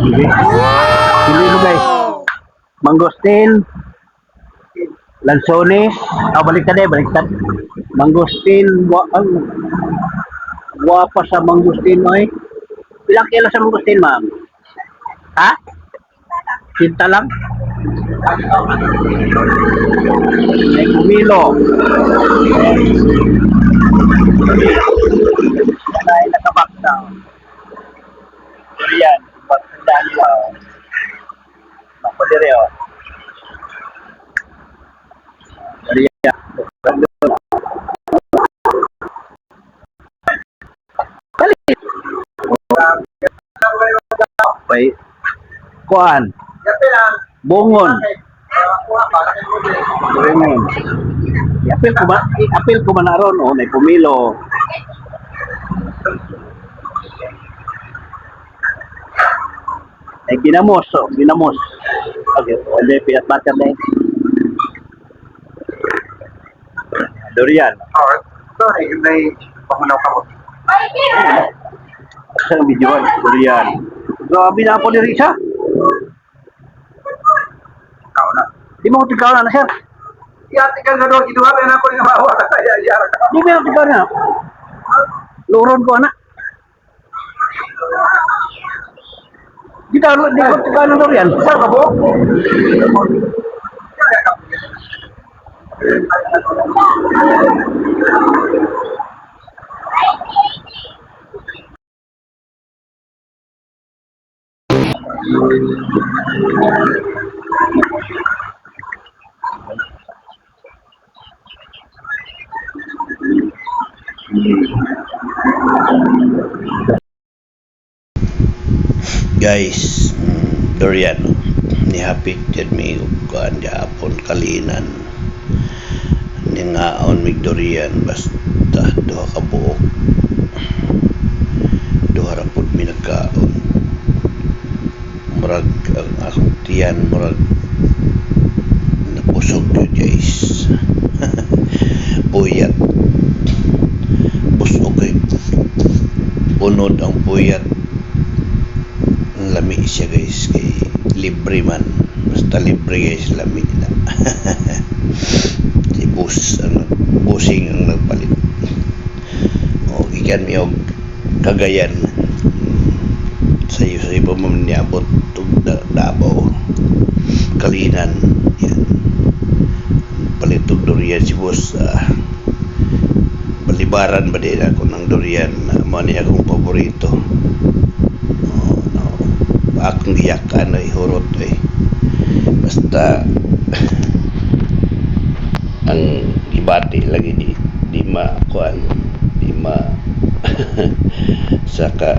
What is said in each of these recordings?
Sige. Pili mo guys. Mangosteen. Lansones. Baliktad eh, baliktad. Mangosteen. Guwapa sa mangosteen mo eh. Ilang kilo sa mangosteen, ma'am? Ha? Sinta lang? May kumilo. Ay, nakabaksa. Yan, pagkandaan nila. Mapadiri o. Yan. Kalit. Bay. Kuan. Bungon. Bungon. Apil ko man aron o may pumilo. Ay ginamos, ginamos. Okay, wala peanut butter na eh. Durian. Oh, sorry, may pamunaw ka mo. Isang videoan, durian. Grabe na po ni Risa. Ikaw na. Di mo ikaw na sir. Iatikan na doon, ginuha na ako yung mawa. Di mo ikaw na. Luron ko anak. Di ko ikaw na durian. Saan ka po? Guys, durian nihapit jud mi kuan gahapon kalinan ningaon mig durian basta duha ka buok duha ra pud mi nagkaon murag ang akong tiyan murag napusog yun guys. Puyat busog kay unod ang puyat. Lami siya guys kay libre man basta libre guys lami na. Si busing ang nagpalit o gikan mi og Cagayan sayo pa man niabot tug Davao kalinan yan palit og durian si boss. Balibaran ba din ako ng durian mo ni akong paborito. Akong giyakan ay hurot eh basta ang ibati lagi di makuan di ma saka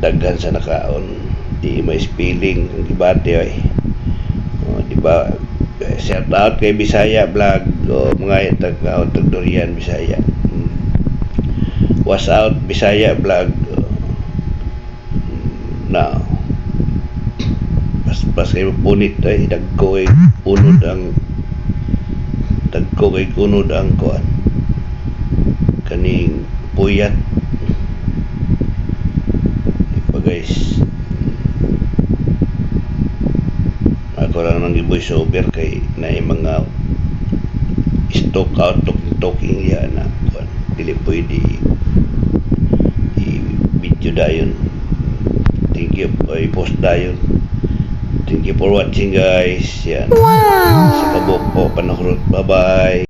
daghan sa nakaon di ma spilling ang ibati ay di ba shout out kay Bisaya vlog o mga tag durian Bisaya. Was out Bisaya vlog now pas kayo punit ay dagko ay unod ang kuan kaning puyat ipa guys ako lang nang i-voice over kay na mga stock out talking yan na kuan dili pwede i-video dayon. Thank you i-post dayon. Thank you for watching guys. Yan. Wow. Sa kabuk po panahurot. Bye bye.